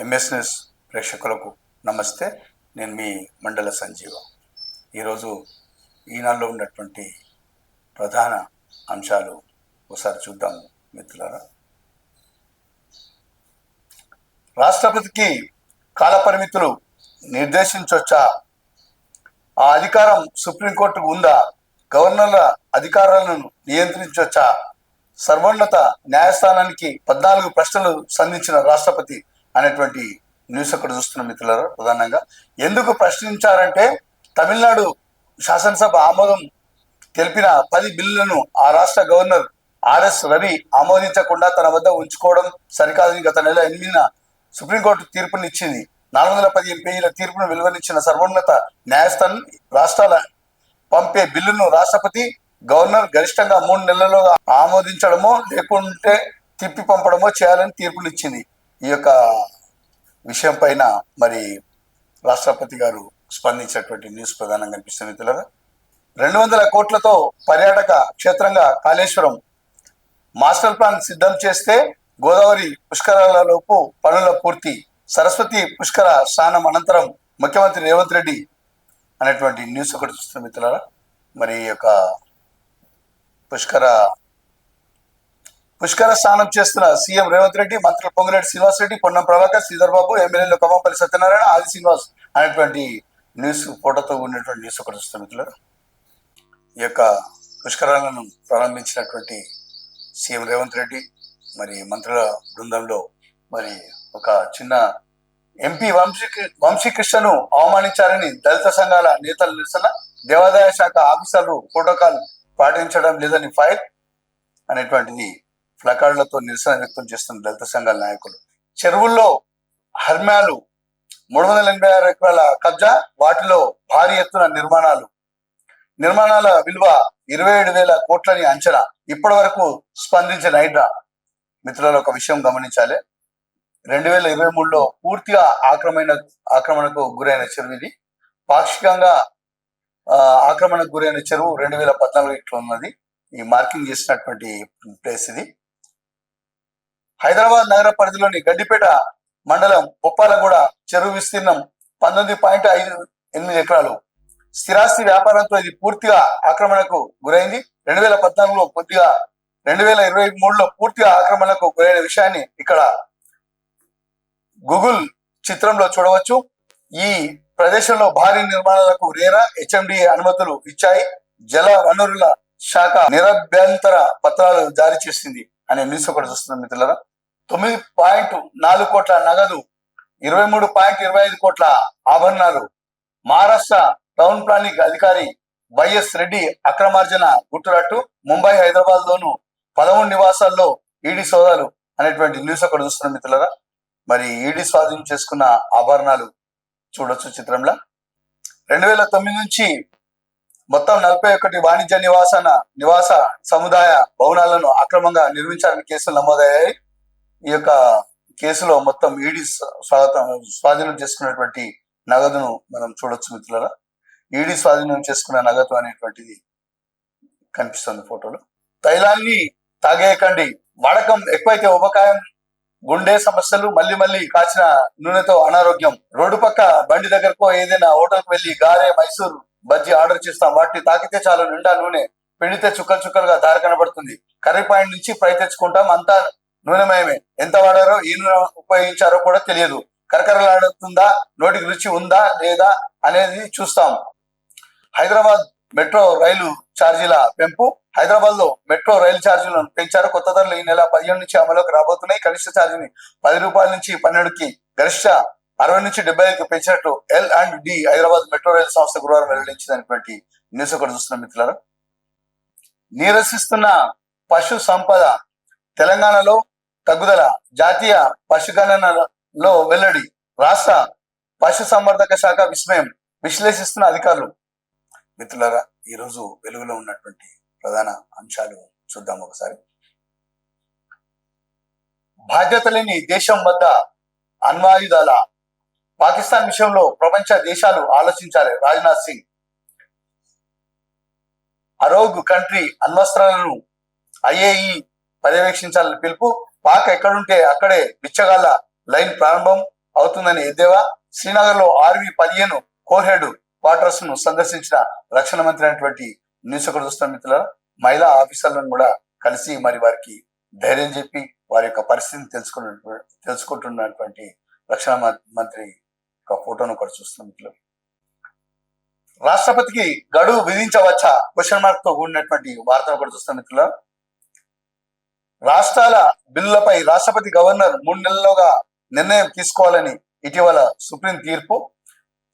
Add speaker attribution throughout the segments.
Speaker 1: MS news ప్రేక్షకులకు నమస్తే. నేను మీ మండల సంజీవ. ఈరోజు ఈనాడులో ఉన్నటువంటి ప్రధాన అంశాలు ఒకసారి చూద్దాం మిత్రులారా. రాష్ట్రపతికి కాలపరిమితులు నిర్దేశించవచ్చా? ఆ అధికారం సుప్రీంకోర్టుకు ఉందా? గవర్నర్ల అధికారాలను నియంత్రించవచ్చా? సర్వోన్నత న్యాయస్థానానికి 14 ప్రశ్నలు సంధించిన రాష్ట్రపతి అనేటువంటి న్యూస్ అక్కడ చూస్తున్న మిత్రులారా. ప్రధానంగా ఎందుకు ప్రశ్నించారంటే, తమిళనాడు శాసనసభ ఆమోదం తెలిపిన 10 బిల్లులను ఆ రాష్ట్ర గవర్నర్ ఆర్ఎస్ రవి ఆమోదించకుండా తన వద్ద ఉంచుకోవడం సరికాదని గత నెల 8న సుప్రీంకోర్టు తీర్పునిచ్చింది. 415 పేజీల తీర్పును వెలువరించిన సర్వోన్నత న్యాయస్థానం రాష్ట్రాల పంపే బిల్లును రాష్ట్రపతి, గవర్నర్ గరిష్టంగా 3 నెలల్లో ఆమోదించడమో లేకుంటే తిప్పి పంపడమో చేయాలని తీర్పునిచ్చింది. ఈ యొక్క విషయం పైన మరి రాష్ట్రపతి గారు స్పందించినటువంటి న్యూస్ ప్రధానంగా కనిపిస్తుంది మిత్రులారా. 200 కోట్లతో పర్యాటక క్షేత్రంగా కాళేశ్వరం మాస్టర్ ప్లాన్ సిద్ధం చేస్తే గోదావరి పుష్కరాలలోపు పనుల పూర్తి. సరస్వతి పుష్కర స్నానం అనంతరం ముఖ్యమంత్రి రేవంత్ రెడ్డి అనేటువంటి న్యూస్ ఒకటి చూస్తున్న మిత్రులారా. మరి ఈ యొక్క పుష్కర స్నానం చేస్తున్న సీఎం రేవంత్ రెడ్డి, మంత్రులు పొంగులేటి శ్రీనివాస్ రెడ్డి, పొన్నం ప్రభాకర్, శ్రీధర్ బాబు, ఎమ్మెల్యేలు కొమ్మంపల్లి సత్యనారాయణ, ఆది శ్రీనివాస్ అనేటువంటి న్యూస్ ఫోటోతో ఉన్నటువంటి న్యూస్ ఒకటి చూస్తున్న మిత్రులారా. ఈ యొక్క పుష్కరాలను ప్రారంభించినటువంటి సీఎం రేవంత్ రెడ్డి మరి మంత్రుల బృందంలో మరి ఒక చిన్న ఎంపీ వంశీకృష్ణను అవమానించారని దళిత సంఘాల నేతల నిరసన. దేవాదాయ శాఖ ఆఫీసర్లు ప్రోటోకాల్ పాటించడం లేదని ఫైర్ అనేటువంటిది ప్లకార్డులతో నిరసన వ్యక్తం చేస్తున్న దళిత సంఘాల నాయకులు. చెరువుల్లో హర్మ్యాలు 386 ఎకరాల కబ్జా, వాటిలో భారీ ఎత్తున నిర్మాణాల విలువ 27,000 కోట్లని అంచనా. ఇప్పటి వరకు స్పందించిన హైడ్రా. మిత్రులలో ఒక విషయం గమనించాలి. 2023లో పూర్తిగా ఆక్రమణకు గురైన చెరువు ఇది. పాక్షికంగా ఆక్రమణకు గురైన చెరువు 2014 ఇట్లా ఉన్నది. ఈ మార్కింగ్ చేసినటువంటి ప్లేస్ ఇది. హైదరాబాద్ నగర పరిధిలోని గడ్డిపేట మండలం ఉప్పాలగూడ చెరువు విస్తీర్ణం 19.58 ఎకరాలు. స్థిరాస్తి వ్యాపారంతో ఇది పూర్తిగా ఆక్రమణకు గురైంది. 2014లో 2023లో పూర్తిగా ఆక్రమణకు గురైన విషయాన్ని ఇక్కడ గూగుల్ చిత్రంలో చూడవచ్చు. ఈ ప్రదేశంలో భారీ నిర్మాణాలకు రేరా హెచ్ఎండిఏ అనుమతులు ఇచ్చాయి. జల వనరుల శాఖ నిరభ్యంతర పత్రాలు జారీ చేసింది అనే న్యూస్ ఒకటి చూస్తున్నాం మిత్రులారా. 9.4 కోట్ల నగదు, 23.25 కోట్ల ఆభరణాలు. మహారాష్ట్ర టౌన్ ప్లానింగ్ అధికారి వైఎస్ రెడ్డి అక్రమార్జన గుట్టురట్టు. ముంబై, హైదరాబాద్ లోను 13 నివాసాల్లో ఈడీ సోదాలు అనేటువంటి న్యూస్ ఒకటి చూస్తున్నాం మిత్రులారా. మరి ఈడీ స్వాధీనం చేసుకున్న ఆభరణాలు చూడొచ్చు చిత్రంలో. 2009 నుంచి మొత్తం 41 వాణిజ్య నివాస సముదాయ భవనాలను అక్రమంగా నిర్మించాలని కేసులు నమోదయ్యాయి. ఈ యొక్క కేసులో మొత్తం ఈడీ స్వాధీనం చేసుకున్నటువంటి నగదును మనం చూడొచ్చు మిత్రులారా. ఈడీ స్వాధీనం చేసుకున్న నగదు అనేటువంటిది కనిపిస్తుంది ఫోటోలో. తైలాన్ని తాగేయకండి, వాడకం ఎక్కువైతే ఉపకాయం, గుండె సమస్యలు, మళ్ళీ కాచిన నూనెతో అనారోగ్యం. రోడ్డు పక్క బండి దగ్గరకో ఏదైనా హోటల్కి వెళ్ళి గారె, మైసూర్ బజ్జీ ఆర్డర్ చేస్తాం. వాటిని తాకితే చాలు నిండా నూనె, పిండితే చుక్కలుగా దారి కనబడుతుంది. కర్రీ పాయింట్ నుంచి ఫ్రై తెచ్చుకుంటాం, అంతా నూనెమయమే. ఎంత వాడారో, ఈ నూనె ఉపయోగించారో కూడా తెలియదు. కరకరలాడుతుందా, నోటికి రుచి ఉందా లేదా అనేది చూస్తాం. హైదరాబాద్ మెట్రో రైలు ఛార్జీల పెంపు. హైదరాబాద్ లో మెట్రో రైలు ఛార్జీలను పెంచారు. కొత్త ధరలు ఈ నెల 15 నుంచి అమలులోకి రాబోతున్నాయి. కనిష్ట ఛార్జీని 10 రూపాయల నుంచి 12కి, గరిష్ట 60 నుంచి 75కి పెంచినట్టు L&D హైదరాబాద్ మెట్రో రైలు సంస్థ గురువారం వెల్లడించినటువంటి న్యూస్ ఒకటి చూస్తున్న మిత్రులారా. నీరసిస్తున్న పశు సంపద, తెలంగాణలో తగ్గుదల. జాతీయ పశుగణనలో వెల్లడి. రాష్ట్ర పశు సంవర్ధక శాఖ విస్మయం, విశ్లేషిస్తున్న అధికారులు. మిత్రులారా, ఈరోజు వెలుగులో ఉన్నటువంటి ప్రధాన అంశాలు చూద్దాం ఒకసారి. బాధ్యత లేని దేశం వద్ద అణ్వాయుధాల. పాకిస్తాన్ విషయంలో ప్రపంచ దేశాలు ఆలోచించాలి. రాజ్నాథ్ సింగ్. అరోగ్ కంట్రీ అణ్వస్త్రాలను ఐఏఈ పర్యవేక్షించాలని పిలుపు. పాక్ ఎక్కడుంటే అక్కడే బిచ్చగాళ్ల లైన్ ప్రారంభం. అవుతుందని ఎద్దేవా. శ్రీనగర్ లో RV-15 కోర్ హెడ్ క్వార్టర్స్ ను సందర్శించిన రక్షణ మంత్రి అనేటువంటి న్యూస్ ఒకటి చూస్తున్న మిత్రుల మహిళా ఆఫీసర్లను కూడా కలిసి మరి వారికి ధైర్యం చెప్పి వారి యొక్క పరిస్థితిని తెలుసుకుంటున్నటువంటి రక్షణ మంత్రి ఒక ఫోటోను కూడా చూస్తున్న మిత్రులు. రాష్ట్రపతికి గడువు విధించవచ్చా క్వశ్చన్ మార్క్ తో కూడినటువంటి వార్తను కూడా చూస్తున్న మిత్రుల రాష్ట్రాల బిల్లులపై రాష్ట్రపతి గవర్నర్ 3 నెలల్లోగా నిర్ణయం తీసుకోవాలని ఇటీవల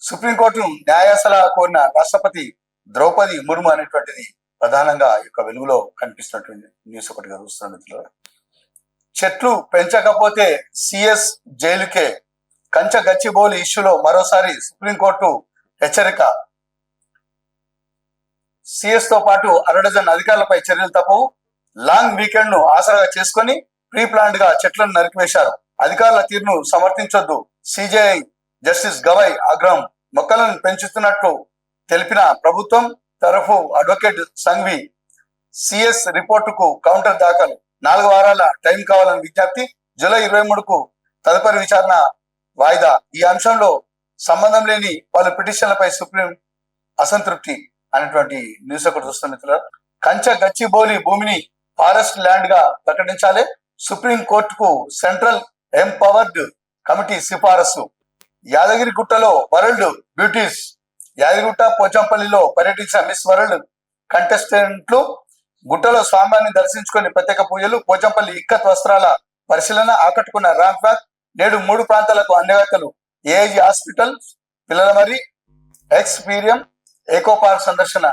Speaker 1: సుప్రీంకోర్టు న్యాయ సలహా కోరిన రాష్ట్రపతి ద్రౌపది ముర్ము అనేటువంటిది ప్రధానంగా యొక్క వెలుగులో కనిపిస్తున్నటువంటి న్యూస్ ఒకటిగా చూస్తున్న మిత్రులు. చెట్లు పెంచకపోతే CS జైలుకే. కంచ గచ్చిబౌలి ఇష్యూలో మరోసారి సుప్రీంకోర్టు హెచ్చరిక. CS తో పాటు 6 డజన్ అధికారులపై చర్యలు తప్పవు. లాంగ్ వీకెండ్ ను ఆసరాగా చేసుకుని ప్రీ ప్లాన్డ్ గా చెట్లను నరికివేశారు. అధికారుల తీరును సమర్థించొద్దు. CJI జస్టిస్ గవై ఆగ్రహం. మొక్కలను పెంచుతున్నట్లు తెలిపిన ప్రభుత్వం తరఫు అడ్వకేట్ సంఘవి CS రిపోర్టుకు కౌంటర్ దాఖలు. 4 వారాల టైం కావాలని విజ్ఞప్తి. జూలై 23కు తదుపరి విచారణ వాయిదా. ఈ అంశంలో సంబంధం లేని పలు పిటిషన్లపై సుప్రీం అసంతృప్తి అనేటువంటి న్యూస్ ఒకటి చూస్తున్న మిత్రులు. కంచ గచ్చిబౌలి భూమిని ఫారెస్ట్ ల్యాండ్ గా ప్రకటించాలి. సుప్రీం కోర్టుకు సెంట్రల్ ఎంపవర్డ్ కమిటీ సిఫారసు. యాదగిరిగుట్టలో వరల్డ్ బ్యూటీస్. యాదగిరిగుట్ట పోచంపల్లిలో పర్యటించిన మిస్ వరల్డ్ కంటెస్టెంట్లు గుట్టలో స్వామివారిని దర్శించుకుని ప్రత్యేక పూజలు. పోచంపల్లి ఇక్కత్ వస్త్రాల పరిశీలన ఆకట్టుకున్న ర్యాంప్ వాక్. నేడు 3 ప్రాంతాలకు అన్యవేత్తలు. ఏఐజీ హాస్పిటల్, పిల్లలమర్రి, ఎక్స్పీరియం, ఏకో పార్క్ సందర్శన.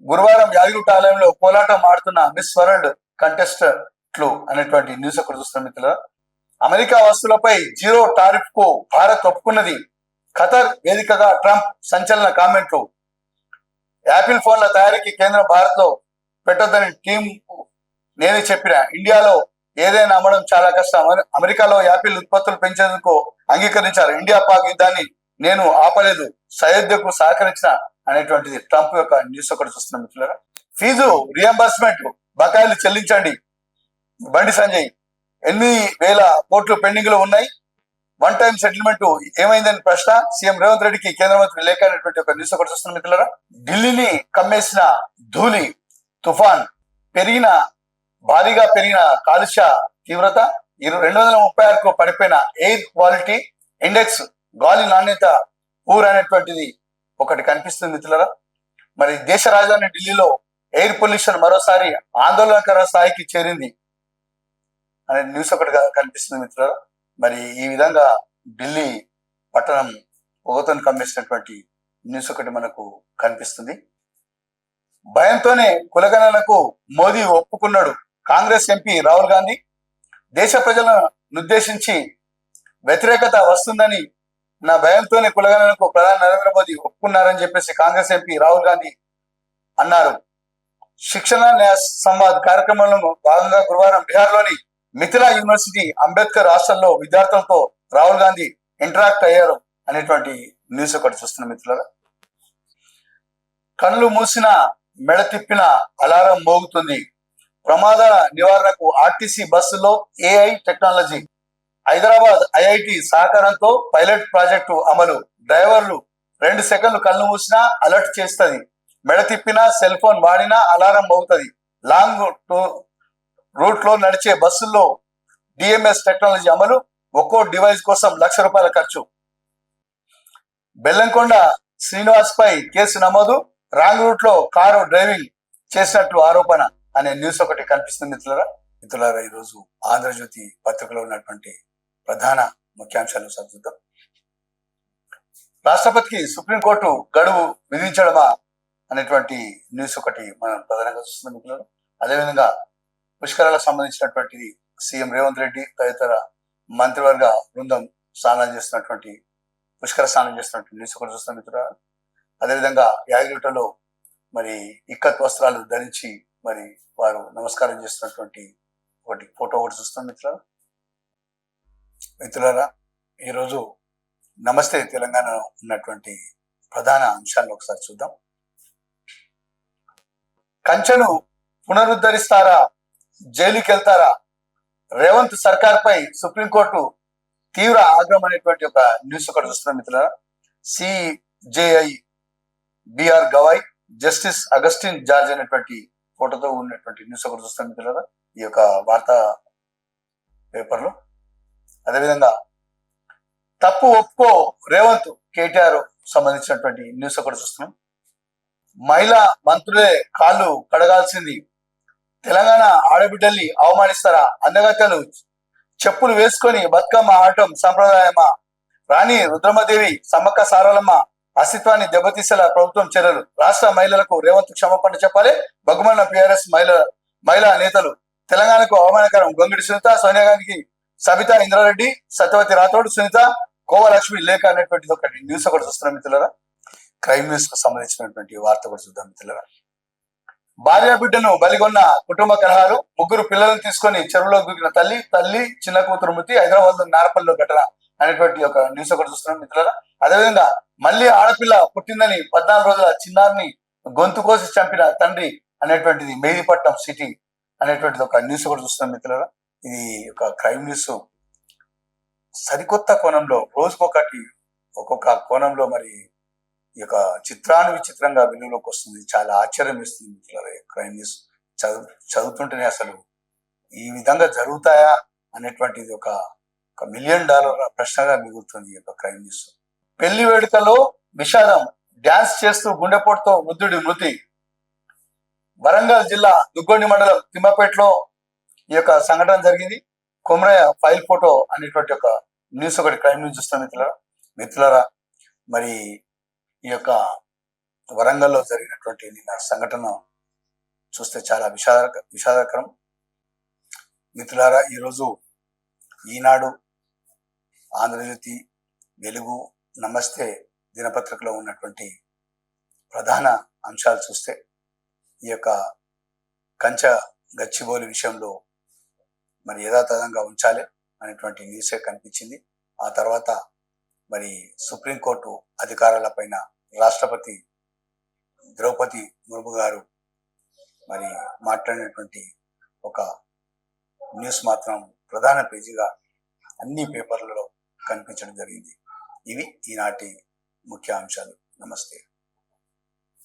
Speaker 1: గురువారం యాదగిరిగుట్ట ఆలయంలో కోలాటం ఆడుతున్న మిస్ వరల్డ్ కంటెస్టెంట్లు అనేటువంటి న్యూస్ ఒకటి చూస్తున్న మిత్రులు. అమెరికా వస్తువులపై 0 టారిఫ్ కు భారత్ ఒప్పుకున్నది. ఖతర్ వేదికగా ట్రంప్ సంచలన కామెంట్లు. యాపిల్ ఫోన్ల తయారీకి కేంద్రం భారత్ లో పెట్టొద్దని టీం నేనే చెప్పిన. ఇండియాలో ఏదైనా అమ్మడం చాలా కష్టం. అమెరికాలో యాపిల్ ఉత్పత్తులు పెంచేందుకు అంగీకరించారు. ఇండియా పాక్ యుద్ధాన్ని నేను ఆపలేదు, సయోధ్యకు సహకరించిన అనేటువంటిది ట్రంప్ యొక్క న్యూస్ ఒకటి చూస్తున్న మిత్రులారా. ఫీజు రియంబర్స్మెంట్ బకాయిలు చెల్లించండి. బండి సంజయ్ 8,000 కోట్లు పెండింగ్ లో ఉన్నాయి. వన్ టైం సెటిల్మెంట్ ఏమైందని ప్రశ్న. సీఎం రేవంత్ రెడ్డికి కేంద్ర మంత్రి లేఖ అనేటువంటి ఒక న్యూస్ ఒకటి చూస్తున్న మిత్రులారా. ఢిల్లీని కమ్మేసిన ధూళి తుఫాన్. భారీగా పెరిగిన కాలుష్య తీవ్రత. 236కు పడిపోయిన ఎయిర్ క్వాలిటీ ఇండెక్స్. గాలి నాణ్యత పూర్ అనేటువంటిది ఒకటి కనిపిస్తుంది మిత్రులారా. మరి దేశ రాజధాని ఢిల్లీలో ఎయిర్ పొల్యూషన్ మరోసారి ఆందోళనకర స్థాయికి చేరింది అనే న్యూస్ ఒకటి కనిపిస్తుంది మిత్రులారా. మరి ఈ విధంగా ఢిల్లీ పట్టణం పొగతో కమ్మేసినటువంటి న్యూస్ ఒకటి మనకు కనిపిస్తుంది. భయంతోనే కులగణనకు మోదీ ఒప్పుకున్నాడు. కాంగ్రెస్ ఎంపీ రాహుల్ గాంధీ. దేశ ప్రజలను ఉద్దేశించి వ్యతిరేకత వస్తుందని నా భయంతోనే కులగణనకు ప్రధాని నరేంద్ర మోదీ ఒప్పుకున్నారని చెప్పేసి కాంగ్రెస్ ఎంపీ రాహుల్ గాంధీ అన్నారు. శిక్షణ న్యాయ సంవాద్ కార్యక్రమంలో భాగంగా గురువారం బీహార్లోని మిథిలా యూనివర్సిటీ అంబేద్కర్ హాస్టల్లో విద్యార్థులతో రాహుల్ గాంధీ ఇంటరాక్ట్ అయ్యారు అనేటువంటి న్యూస్ ఒకటి చూస్తున్న మిత్రులారా. కళ్ళు మూసిన మెడ తిప్పిన అలారం మోగుతుంది. ప్రమాద నివారణకు ఆర్టీసీ బస్సులో AI టెక్నాలజీ. హైదరాబాద్ IIT సహకారంతో పైలట్ ప్రాజెక్టు అమలు. డ్రైవర్లు 2 సెకండ్లు కళ్ళు మూసినా అలర్ట్ చేస్తుంది. మెడ తిప్పినా, సెల్ ఫోన్ వాడినా అలారం మోగుతుంది. లాంగ్ రూట్ లో నడిచే బస్సుల్లో DMS టెక్నాలజీ అమలు. ఒక్కో డివైస్ కోసం ₹1,00,000 ఖర్చు. బెల్లంకొండ శ్రీనివాస్ పై కేసు నమోదు. రాంగ్ రూట్ లో కారు డ్రైవింగ్ చేసినట్లు ఆరోపణ అనే న్యూస్ ఒకటి కనిపిస్తుంది మిత్రులారా. ఈరోజు ఆంధ్రజ్యోతి పత్రికలో ఉన్నటువంటి ప్రధాన ముఖ్యాంశాలు చదువుతాం. రాష్ట్రపతికి సుప్రీంకోర్టు గడువు విధించడమా అనేటువంటి న్యూస్ ఒకటి మనం ప్రధానంగా చూస్తున్నాం మిత్రులారా. అదేవిధంగా పుష్కరాలకు సంబంధించినటువంటిది సీఎం రేవంత్ రెడ్డి తదితర మంత్రివర్గ బృందం పుష్కర స్నానం చేస్తున్నటువంటి న్యూస్ ఒకటి చూస్తున్నాం మిత్రులారా. అదేవిధంగా యాదగిరిగుట్టలో మరి ఇక్కత్ వస్త్రాలు ధరించి మరి వారు నమస్కారం చేస్తున్నటువంటి ఒకటి ఫోటో ఒకటి చూస్తాం మిత్రులారా. ఈరోజు నమస్తే తెలంగాణలో ఉన్నటువంటి ప్రధాన అంశాలను ఒకసారి చూద్దాం. కంచెను పునరుద్ధరిస్తారా, జైలుకి వెళ్తారా? రేవంత్ సర్కార్ పై సుప్రీంకోర్టు తీవ్ర ఆగ్రహం అనేటువంటి ఒక న్యూస్ ఒకటి చూస్తున్నాం మిత్రులారా. CJI BR Gavai justice Augustine George అనేటువంటి ఫోటోతో ఉన్నటువంటి న్యూస్ ఒకటి చూస్తాం మిత్రులారా ఈ యొక్క వార్తా పేపర్లో. అదేవిధంగా తప్పు ఒప్పుకో రేవంత్ కేటీఆర్ సంబంధించినటువంటి న్యూస్ ఒకటి చూస్తున్నాం. మహిళా మంత్రులే కాళ్ళు కడగాల్సింది, తెలంగాణ ఆడబిడ్డల్ని అవమానిస్తారా, అందగత్తెలు చెప్పులు వేసుకొని బతుకమ్మ ఆడటం సంప్రదాయమా, రాణి రుద్రమదేవి సమ్మక్క సారలమ్మ అస్తిత్వాన్ని దెబ్బతీసేలా ప్రభుత్వం చర్యలు, రాష్ట్ర మహిళలకు రేవంత్ క్షమాపణ చెప్పాలి, బగ్గుమన్న పిఆర్ఎస్ మహిళా నేతలు, తెలంగాణకు అవమానకరం గొంగిడి సునీత, సోనియా గాంధీకి సబితా ఇంద్రారెడ్డి, సత్యవతి రాథోడ్, సునీత, కోవలక్ష్మి లేఖ అనేటువంటిది ఒకటి న్యూస్ ఒకటి చూస్తున్నాం మిత్రులారా. క్రైమ్ న్యూస్ కు సంబంధించినటువంటి వార్త కూడా చూద్దాం మిత్రులారా. భార్య బిడ్డను బలిగొన్న కుటుంబ కలహాలు, ముగ్గురు పిల్లలను తీసుకొని చెరువులో దూకిన తల్లి చిన్న కూతురు మృతి, హైదరాబాద్ నారపల్లిలో ఘటన అనేటువంటి ఒక న్యూస్ ఒకటి చూస్తున్నాం మిత్రులారా. అదేవిధంగా మళ్ళీ ఆడపిల్ల పుట్టిందని 14 రోజుల చిన్నారిని గొంతు కోసి చంపిన తండ్రి అనేటువంటిది మెహిదీపట్నం సిటీ అనేటువంటిది ఒక న్యూస్ ఒకటి చూస్తున్నాం మిత్రులారా. ఇది ఒక క్రైమ్ న్యూస్ సరికొత్త కోణంలో రోజుకొకటి ఒక్కొక్క కోణంలో మరి ఈ యొక్క చిత్రాన్ని విచిత్రంగా వెలుగులోకి వస్తుంది. చాలా ఆశ్చర్యం ఇస్తుంది మిత్రులారా. క్రైమ్ న్యూస్ చదువుతుంటేనే అసలు ఈ విధంగా జరుగుతాయా అనేటువంటిది ఒక $1 మిలియన్ ప్రశ్నగా మిగులుతుంది ఈ యొక్క క్రైమ్ న్యూస్. పెళ్లి వేడుకలో విషాదం, డ్యాన్స్ చేస్తూ గుండెపోటుతో వృద్ధుడి మృతి. వరంగల్ జిల్లా దుగ్గొండి మండలం తిమ్మపేటలో ఈ యొక్క సంఘటన జరిగింది. కొమరయ్య ఫైల్ ఫోటో అనేటువంటి ఒక న్యూస్ ఒకటి క్రైమ్ న్యూస్ చూస్తాం మిత్రులారా. మరి ఈ యొక్క వరంగల్లో జరిగినటువంటి నిన్న సంఘటన చూస్తే చాలా విషాదకరం మిత్రులారా. ఈరోజు ఈనాడు, ఆంధ్రజ్యోతి, వెలుగు, నమస్తే దినపత్రికలో ఉన్నటువంటి ప్రధాన అంశాలు చూస్తే ఈ యొక్క గచ్చిబౌలి విషయంలో మరి యథాతథంగా ఉంచాలి అనేటువంటి న్యూసే కనిపించింది. ఆ తర్వాత మరి సుప్రీంకోర్టు అధికారాలపైన రాష్ట్రపతి ద్రౌపది ముర్ము గారు మరి మాట్లాడినటువంటి ఒక న్యూస్ మాత్రం ప్రధాన పేజీగా అన్ని పేపర్లలో కనిపించడం జరిగింది. ఇవి ఈనాటి ముఖ్య అంశాలు. నమస్తే.